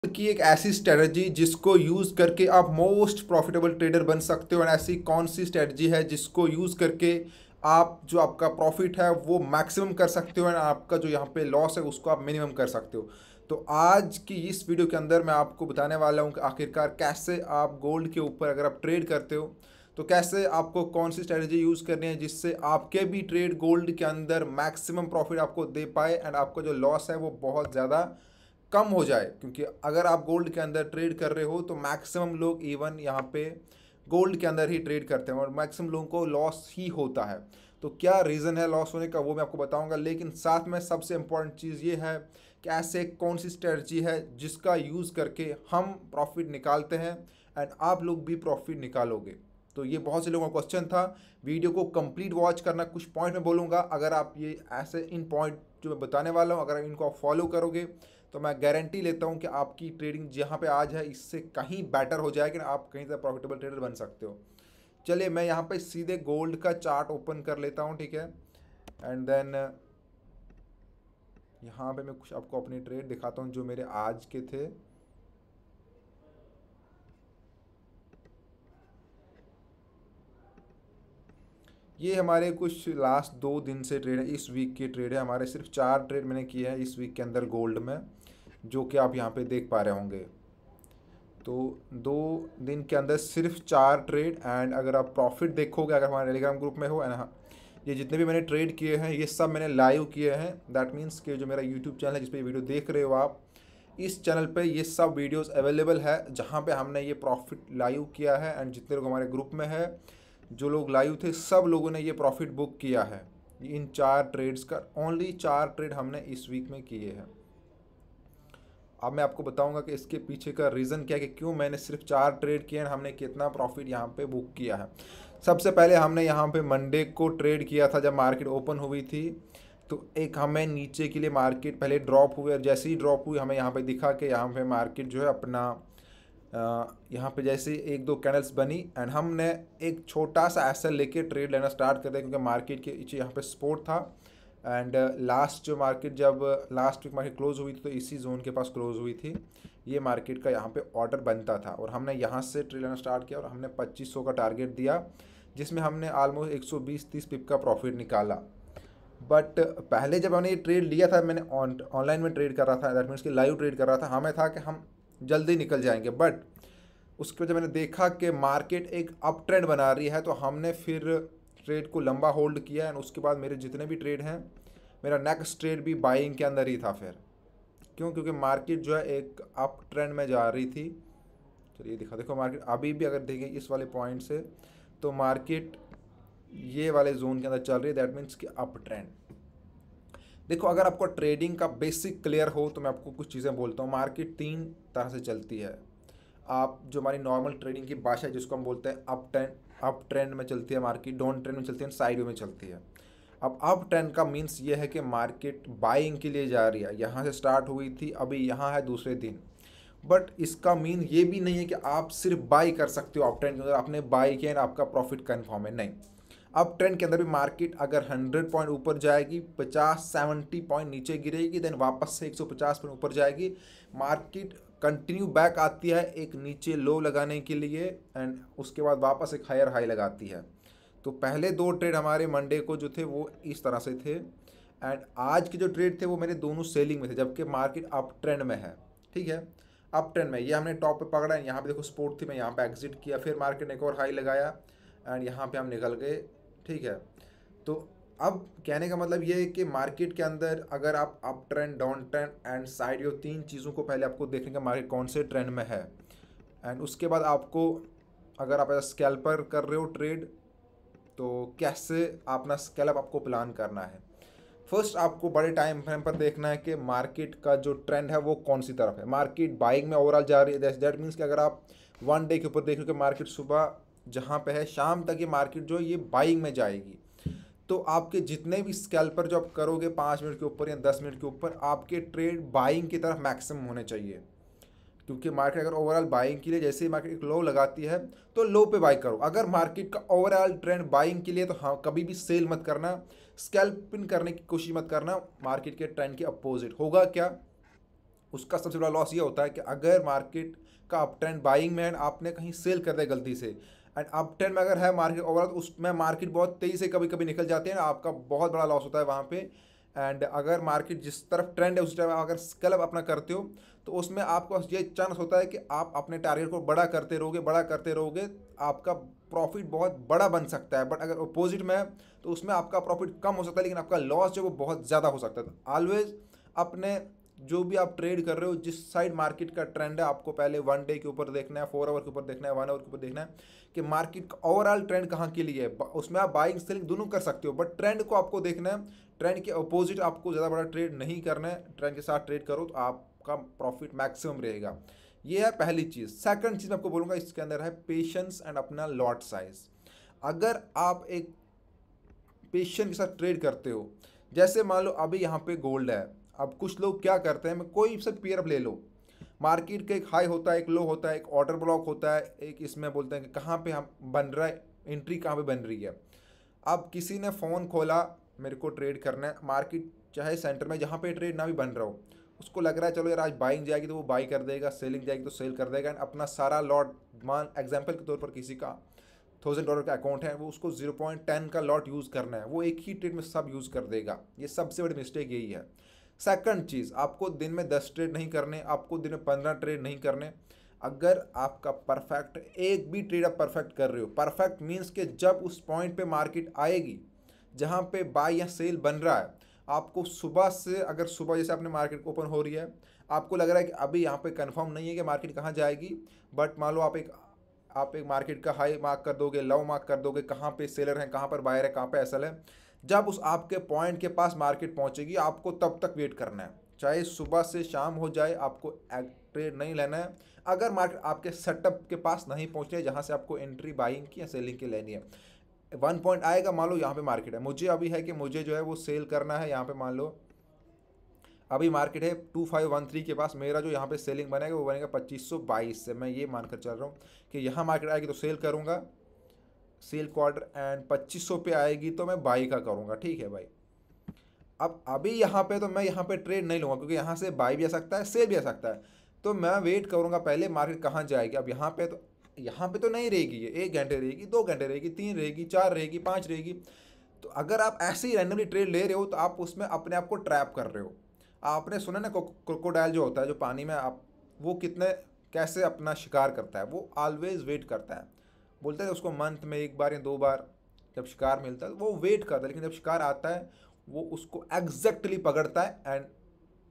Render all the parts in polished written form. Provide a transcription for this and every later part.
की एक ऐसी स्ट्रेटजी जिसको यूज़ करके आप मोस्ट प्रॉफिटेबल ट्रेडर बन सकते हो, और ऐसी कौन सी स्ट्रेटजी है जिसको यूज़ करके आप जो आपका प्रॉफिट है वो मैक्सिमम कर सकते हो, और आपका जो यहाँ पे लॉस है उसको आप मिनिमम कर सकते हो। तो आज की इस वीडियो के अंदर मैं आपको बताने वाला हूँ कि आखिरकार कैसे आप गोल्ड के ऊपर अगर आप ट्रेड करते हो तो कैसे आपको कौन सी स्ट्रेटजी यूज़ करनी है जिससे आपके भी ट्रेड गोल्ड के अंदर मैक्सिमम प्रॉफिट आपको दे पाए, एंड आपका जो लॉस है वो बहुत ज़्यादा कम हो जाए। क्योंकि अगर आप गोल्ड के अंदर ट्रेड कर रहे हो तो मैक्सिमम लोग इवन यहाँ पे गोल्ड के अंदर ही ट्रेड करते हैं और मैक्सिमम लोगों को लॉस ही होता है। तो क्या रीज़न है लॉस होने का वो मैं आपको बताऊंगा, लेकिन साथ में सबसे इम्पॉर्टेंट चीज़ ये है कि ऐसे कौन सी स्ट्रेटजी है जिसका यूज़ करके हम प्रॉफिट निकालते हैं एंड आप लोग भी प्रॉफिट निकालोगे। तो ये बहुत से लोगों का क्वेश्चन था। वीडियो को कंप्लीट वॉच करना, कुछ पॉइंट मैं बोलूँगा, अगर आप ये ऐसे इन पॉइंट जो मैं बताने वाला हूँ अगर इनको आप फॉलो करोगे तो मैं गारंटी लेता हूँ कि आपकी ट्रेडिंग जहाँ पे आज है इससे कहीं बेटर हो जाएगी ना, आप कहीं से प्रॉफिटेबल ट्रेडर बन सकते हो। चलिए मैं यहाँ पे सीधे गोल्ड का चार्ट ओपन कर लेता हूँ, ठीक है। एंड देन यहाँ पे मैं कुछ आपको अपने ट्रेड दिखाता हूँ जो मेरे आज के थे। ये हमारे कुछ लास्ट 2 दिन से ट्रेड है, इस वीक के ट्रेड है हमारे। सिर्फ 4 ट्रेड मैंने किए हैं इस वीक के अंदर गोल्ड में, जो कि आप यहाँ पे देख पा रहे होंगे। तो 2 दिन के अंदर सिर्फ 4 ट्रेड, एंड अगर आप प्रॉफिट देखोगे अगर हमारे टेलीग्राम ग्रुप में हो, एंड हाँ, ये जितने भी मैंने ट्रेड किए हैं ये सब मैंने लाइव किए हैं। दैट मीन्स कि जो मेरा यूट्यूब चैनल है जिस पे ये वीडियो देख रहे हो आप, इस चैनल पे ये सब वीडियोस अवेलेबल है जहाँ पे हमने ये प्रॉफिट लाइव किया है। एंड जितने लोग हमारे ग्रुप में है, जो लोग लाइव थे, सब लोगों ने ये प्रॉफिट बुक किया है। इन 4 ट्रेड्स का ओनली 4 ट्रेड हमने इस वीक में किए हैं। अब मैं आपको बताऊंगा कि इसके पीछे का रीज़न क्या है कि क्यों मैंने सिर्फ 4 ट्रेड किए हैं, हमने कितना प्रॉफिट यहाँ पे बुक किया है। सबसे पहले हमने यहाँ पे मंडे को ट्रेड किया था जब मार्केट ओपन हुई थी। तो एक हमें नीचे के लिए मार्केट पहले ड्रॉप हुई, और जैसे ही ड्रॉप हुई हमें यहाँ पे दिखा कि यहाँ पे मार्केट जो है अपना यहाँ पे जैसे एक दो कैंडल्स बनी, एंड हमने एक छोटा सा एसएल लेके ट्रेड लेना स्टार्ट कर दिया क्योंकि मार्केट के नीचे यहाँ पे सपोर्ट था। एंड लास्ट जो मार्केट जब लास्ट वीक मार्केट क्लोज हुई थी तो इसी जोन के पास क्लोज हुई थी। ये मार्केट का यहाँ पे ऑर्डर बनता था और हमने यहाँ से ट्रेड लेना स्टार्ट किया और हमने 2500 का टारगेट दिया, जिसमें हमने ऑलमोस्ट 120-30 पिप का प्रॉफिट निकाला। बट पहले जब मैंने ये ट्रेड लिया था, मैंने ऑनलाइन में ट्रेड कर रहा था, दैट मीन्स कि लाइव ट्रेड कर रहा था, हमें था कि हम जल्दी निकल जाएंगे। बट उसके बाद जब मैंने देखा कि मार्केट एक अप ट्रेंड बना रही है तो हमने फिर ट्रेड को लंबा होल्ड किया, एंड उसके बाद मेरे जितने भी ट्रेड हैं, मेरा नेक्स्ट ट्रेड भी बाइंग के अंदर ही था फिर। क्यों? क्योंकि मार्केट जो है एक अप ट्रेंड में जा रही थी। चलिए देखो मार्केट अभी भी अगर देखें इस वाले पॉइंट से तो मार्केट ये वाले जोन के अंदर चल रही है, दैट मीन्स कि अप ट्रेंड। देखो अगर आपको ट्रेडिंग का बेसिक क्लियर हो तो मैं आपको कुछ चीज़ें बोलता हूँ। मार्केट 3 तरह से चलती है। आप जो हमारी नॉर्मल ट्रेडिंग की भाषा है जिसको हम बोलते हैं अप ट्रेंड में चलती है मार्केट, डाउन ट्रेंड में चलती है, साइड में चलती है। अब अप ट्रेंड का मीन्स ये है कि मार्केट बाइंग के लिए जा रही है, यहाँ से स्टार्ट हुई थी अभी यहाँ है दूसरे दिन। बट इसका मीन ये भी नहीं है कि आप सिर्फ बाई कर सकते हो अप ट्रेंड के अंदर, आपने बाई किया ना आपका प्रॉफिट कन्फर्म है, नहीं। अप ट्रेंड के अंदर भी मार्केट अगर 100 पॉइंट ऊपर जाएगी, 50-70 पॉइंट नीचे गिरेगी, देन वापस से 150 पॉइंट ऊपर जाएगी, मार्केट कंटिन्यू बैक आती है एक नीचे लो लगाने के लिए, एंड उसके बाद वापस एक हायर हाई लगाती है। तो पहले 2 ट्रेड हमारे मंडे को जो थे वो इस तरह से थे, एंड आज के जो ट्रेड थे वो मेरे दोनों सेलिंग में थे जबकि मार्केट अप ट्रेंड में है, ठीक है। अप ट्रेंड में ये हमने टॉप पे पकड़ा है, यहाँ पे देखो सपोर्ट थी, मैं यहाँ पे एग्जिट किया, फिर मार्केट ने एक और हाई लगाया एंड यहाँ पे हम निकल गए, ठीक है। तो अब कहने का मतलब ये है कि मार्केट के अंदर अगर आप up trend, down trend and side, ये 3 चीज़ों को पहले आपको देखने का मार्केट कौन से ट्रेंड में है, एंड उसके बाद आपको अगर आप एज स्कैल्पर कर रहे हो ट्रेड तो कैसे अपना स्कैल्प आपको प्लान करना है। फर्स्ट आपको बड़े टाइम फ्रेम पर देखना है कि मार्केट का जो ट्रेंड है वो कौन सी तरफ है। मार्केट बाइंग में ओवरऑल जा रही है, दैट मीन्स कि अगर आप 1 डे के ऊपर देख लो कि मार्केट सुबह जहाँ पे है शाम तक ये मार्केट जो है ये बाइंग में जाएगी, तो आपके जितने भी स्कैल्पर जो आप करोगे 5 मिनट के ऊपर या 10 मिनट के ऊपर, आपके ट्रेड बाइंग की तरफ मैक्सिमम होने चाहिए। क्योंकि मार्केट अगर ओवरऑल बाइंग के लिए जैसे ही मार्केट एक लो लगाती है तो लो पे बाई करो। अगर मार्केट का ओवरऑल ट्रेंड बाइंग के लिए तो हाँ, कभी भी सेल मत करना, स्कैल्पिंग करने की कोशिश मत करना। मार्केट के ट्रेंड के अपोजिट होगा क्या उसका सबसे बड़ा लॉस ये होता है कि अगर मार्केट का अप ट्रेंड बाइंग में एंड आपने कहीं सेल कर दिया गलती से, एंड अप ट्रेंड में अगर है मार्केट ओवरऑल, तो उसमें मार्केट बहुत तेज़ी से कभी कभी निकल जाती है ना, आपका बहुत बड़ा लॉस होता है वहाँ पे। एंड अगर मार्केट जिस तरफ ट्रेंड है उस तरफ अगर स्कैल्प अपना करते हो, तो उसमें आपको ये चांस होता है कि आप अपने टारगेट को बड़ा करते रहोगे, बड़ा करते रहोगे, आपका प्रॉफिट बहुत बड़ा बन सकता है। बट अगर अपोजिट में है तो उसमें आपका प्रॉफिट कम हो सकता है, लेकिन आपका लॉस जो वो बहुत ज़्यादा हो सकता है। तो ऑलवेज अपने जो भी आप ट्रेड कर रहे हो, जिस साइड मार्केट का ट्रेंड है, आपको पहले 1 डे के ऊपर देखना है, 4 आवर के ऊपर देखना है, 1 आवर के ऊपर देखना है कि मार्केट का ओवरऑल ट्रेंड कहाँ के लिए है। उसमें आप बाइंग सेलिंग दोनों कर सकते हो, बट ट्रेंड को आपको देखना है। ट्रेंड के अपोजिट आपको ज़्यादा बड़ा ट्रेड नहीं करना है, ट्रेंड के साथ ट्रेड करो तो आपका प्रॉफिट मैक्सिमम रहेगा। ये है पहली चीज़। सेकंड चीज़ मैं आपको बोलूँगा इसके अंदर है पेशेंस एंड अपना लॉट साइज। अगर आप एक पेशेंस के साथ ट्रेड करते हो, जैसे मान लो अभी यहाँ पे गोल्ड है, अब कुछ लोग क्या करते हैं, मैं कोई सा पेयर अब ले लो, मार्केट का एक हाई होता है, एक लो होता है, एक ऑर्डर ब्लॉक होता है, एक इसमें बोलते हैं कि कहाँ पे हम बन रहा है, एंट्री कहाँ पे बन रही है। अब किसी ने फ़ोन खोला, मेरे को ट्रेड करना है, मार्केट चाहे सेंटर में जहाँ पे ट्रेड ना भी बन रहा हो, उसको लग रहा है चलो यार आज बाइंग जाएगी तो वो बाई कर देगा, सेलिंग जाएगी तो सेल कर देगा, एंड अपना सारा लॉट, मान एग्जाम्पल के तौर पर किसी का $1000 का अकाउंट है, वो उसको 0.10 का लॉट यूज़ करना है, वो एक ही ट्रेड में सब यूज़ कर देगा। ये सबसे बड़ी मिस्टेक यही है। सेकंड चीज़, आपको दिन में 10 ट्रेड नहीं करने, आपको दिन में 15 ट्रेड नहीं करने। अगर आपका परफेक्ट एक भी ट्रेड आप परफेक्ट कर रहे हो, परफेक्ट मीन्स के जब उस पॉइंट पे मार्केट आएगी जहाँ पे बाय या सेल बन रहा है, आपको सुबह से, अगर सुबह जैसे अपने मार्केट ओपन हो रही है, आपको लग रहा है कि अभी यहाँ पे कंफर्म नहीं है कि मार्केट कहाँ जाएगी, बट मान लो आप एक मार्केट का हाई मार्क कर दोगे, लो मार्क कर दोगे, कहाँ पे सेलर है, कहाँ पर बायर है, कहाँ पे एसएल है। जब उस आपके पॉइंट के पास मार्केट पहुँचेगी, आपको तब तक वेट करना है, चाहे सुबह से शाम हो जाए, आपको ट्रेड नहीं लेना है। अगर मार्केट आपके सेटअप के पास नहीं पहुँच रही है जहाँ से आपको एंट्री बाइंग की या सेलिंग की लेनी है, 1 पॉइंट आएगा, मान लो यहाँ पे मार्केट है, मुझे अभी है कि मुझे जो है वो सेल करना है, यहाँ पे मान लो अभी मार्केट है 2513 के पास, मेरा जो यहाँ पे सेलिंग बनेगा वो बनेगा 2522 से। मैं ये मानकर चल रहा हूँ कि यहाँ मार्केट आएगी तो सेल करूँगा, सेल क्वार्टर, एंड 2500 पे आएगी तो मैं बाई का करूँगा। ठीक है भाई। अब अभी यहाँ पे तो मैं यहाँ पे ट्रेड नहीं लूँगा, क्योंकि यहाँ से बाई भी आ सकता है, सेल भी आ सकता है, तो मैं वेट करूँगा पहले मार्केट कहाँ जाएगी। अब यहाँ पे तो नहीं रहेगी, ये 1 घंटे रहेगी, 2 घंटे रहेगी, 3 रहेगी, 4 रहेगी, 5 रहेगी। तो अगर आप ऐसे ही रैंडमली ट्रेड ले रहे हो तो आप उसमें अपने आप को ट्रैप कर रहे हो। आपने सुना ना क्रोकोडाइल जो होता है, जो पानी में आप, वो कितने कैसे अपना शिकार करता है, वो ऑलवेज वेट करता है। बोलते हैं उसको मंथ में 1 बार या 2 बार जब शिकार मिलता है वो वेट करता है, लेकिन जब शिकार आता है वो उसको एग्जैक्टली पकड़ता है एंड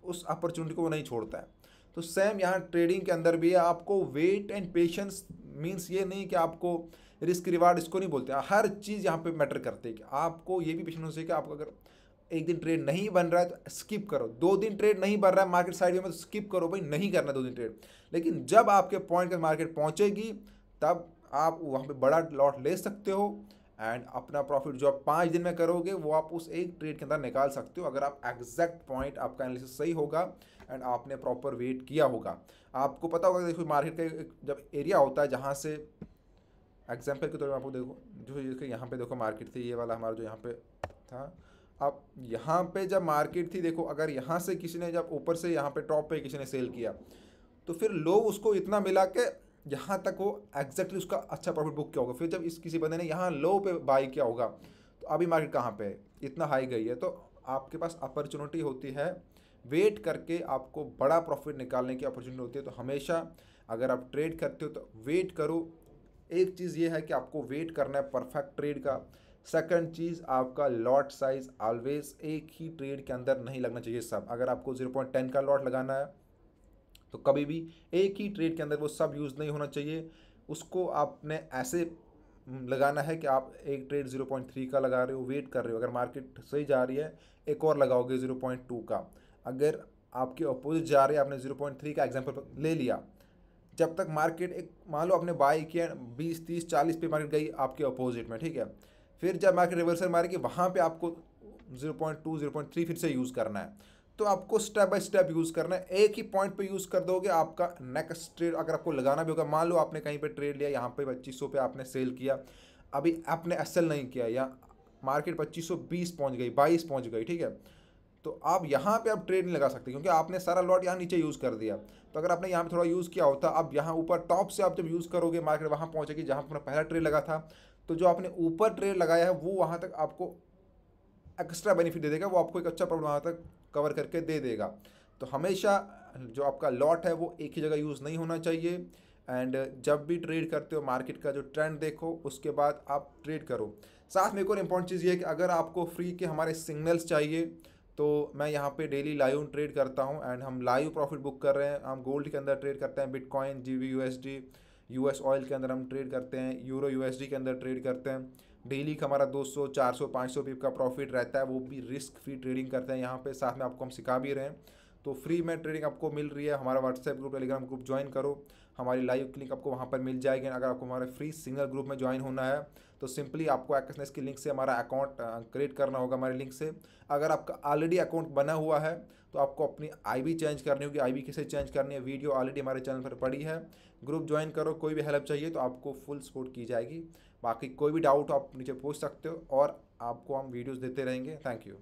उस अपॉर्चुनिटी को वो नहीं छोड़ता है। तो सेम यहाँ ट्रेडिंग के अंदर भी है, आपको वेट एंड पेशेंस मीन्स ये नहीं कि आपको रिस्क रिवार्ड इसको नहीं बोलते हैं, हर चीज़ यहाँ पे मैटर करती है कि आपको ये भी पेशेंस होना चाहिए कि आपको अगर एक दिन ट्रेड नहीं बन रहा है तो स्किप करो, 2 दिन ट्रेड नहीं बन रहा है मार्केट साइड में तो स्किप करो भाई, नहीं करना 2 दिन ट्रेड। लेकिन जब आपके पॉइंट पर मार्केट पहुंचेगी तब आप वहाँ पे बड़ा लॉट ले सकते हो, एंड अपना प्रॉफिट जो आप 5 दिन में करोगे वो आप उस एक ट्रेड के अंदर निकाल सकते हो, अगर आप एग्जैक्ट पॉइंट, आपका एनालिसिस सही होगा एंड आपने प्रॉपर वेट किया होगा। आपको पता होगा, देखो मार्केट का जब एरिया होता है जहाँ से, एग्जाम्पल के तौर पर आपको देखो, जो यहाँ पे देखो मार्केट थी, ये वाला हमारा जो यहाँ पे था, अब यहाँ पे जब मार्केट थी, देखो अगर यहाँ से किसी ने जब ऊपर से यहाँ पे टॉप पे किसी ने सेल किया, तो फिर लो उसको इतना मिला कि यहाँ तक वो एग्जैक्टली उसका अच्छा प्रॉफिट बुक किया होगा। फिर जब इस किसी बंदे ने यहाँ लो पे बाई किया होगा, तो अभी मार्केट कहाँ पे है, इतना हाई गई है, तो आपके पास अपॉर्चुनिटी होती है, वेट करके आपको बड़ा प्रॉफिट निकालने की अपॉर्चुनिटी होती है। तो हमेशा अगर आप ट्रेड करते हो तो वेट करो। एक चीज़ ये है कि आपको वेट करना है परफेक्ट ट्रेड का। सेकंड चीज़, आपका लॉट साइज ऑलवेज एक ही ट्रेड के अंदर नहीं लगना चाहिए सब। अगर आपको 0.10 का लॉट लगाना है तो कभी भी एक ही ट्रेड के अंदर वो सब यूज़ नहीं होना चाहिए, उसको आपने ऐसे लगाना है कि आप एक ट्रेड 0.3 का लगा रहे हो, वेट कर रहे हो, अगर मार्केट सही जा रही है एक और लगाओगे 0.2 का। अगर आपके अपोजिट जा रहे हैं, आपने 0.3 का एग्जाम्पल ले लिया, जब तक मार्केट एक मान लो आपने बाई किया 20 30 40 पे मार्केट गई आपके अपोजिट में, ठीक है, फिर जब मार्केट रिवर्सल मारेगी वहाँ पे आपको 0.2 0.3 फिर से यूज़ करना है। तो आपको स्टेप बाय स्टेप यूज़ करना है, एक ही पॉइंट पे यूज़ कर दोगे, आपका नेक्स्ट ट्रेड अगर आपको लगाना भी होगा, मान लो आपने कहीं पे ट्रेड लिया, यहाँ पे 2500 पे आपने सेल किया, अभी आपने एसएल नहीं किया, या मार्केट 2520 पहुँच गई, 22 पहुँच गई, ठीक है, तो आप यहाँ पे आप ट्रेड नहीं लगा सकते क्योंकि आपने सारा लॉट यहाँ नीचे यूज़ कर दिया। तो अगर आपने यहाँ पे थोड़ा यूज़ किया होता, अब यहाँ ऊपर टॉप से आप जब यूज़ करोगे मार्केट वहाँ पहुँचेगी जहाँ अपना पहला ट्रेड लगा था, तो जो आपने ऊपर ट्रेड लगाया है वो वहाँ तक आपको एक्स्ट्रा बेनिफिट दे देगा, वो आपको एक अच्छा प्रॉफिट वहाँ तक कवर करके दे देगा। तो हमेशा जो आपका लॉट है वो एक ही जगह यूज़ नहीं होना चाहिए। एंड जब भी ट्रेड करते हो मार्केट का जो ट्रेंड देखो, उसके बाद आप ट्रेड करो। साथ में एक और इम्पॉर्टेंट चीज़ ये है कि अगर आपको फ्री के हमारे सिग्नल्स चाहिए तो मैं यहाँ पे डेली लाइव ट्रेड करता हूँ एंड हम लाइव प्रॉफिट बुक कर रहे हैं। हम गोल्ड के अंदर ट्रेड करते हैं, बिटकॉइन, GBP/USD, US ऑयल के अंदर हम ट्रेड करते हैं, यूरो USD के अंदर ट्रेड करते हैं। डेली का हमारा 200, 400, 500 पिप का प्रॉफिट रहता है, वो भी रिस्क फ्री ट्रेडिंग करते हैं यहाँ पे। साथ में आपको हम सिखा भी रहे हैं, तो फ्री में ट्रेडिंग आपको मिल रही है। हमारा WhatsApp group, Telegram group join करो, हमारी लाइव क्लिक आपको वहाँ पर मिल जाएगी। अगर आपको हमारे फ्री सिंगल ग्रुप में ज्वाइन होना है तो सिंपली आपको एक्सनेस की लिंक से हमारा अकाउंट क्रिएट करना होगा, हमारे लिंक से। अगर आपका ऑलरेडी अकाउंट बना हुआ है तो आपको अपनी आईबी चेंज करनी होगी। आईबी कैसे चेंज करनी है, वीडियो ऑलरेडी हमारे चैनल पर पड़ी है। ग्रुप ज्वाइन करो, कोई भी हेल्प चाहिए तो आपको फुल सपोर्ट की जाएगी। बाकी कोई भी डाउट आप नीचे पूछ सकते हो और आपको हम वीडियोस देते रहेंगे। Thank you.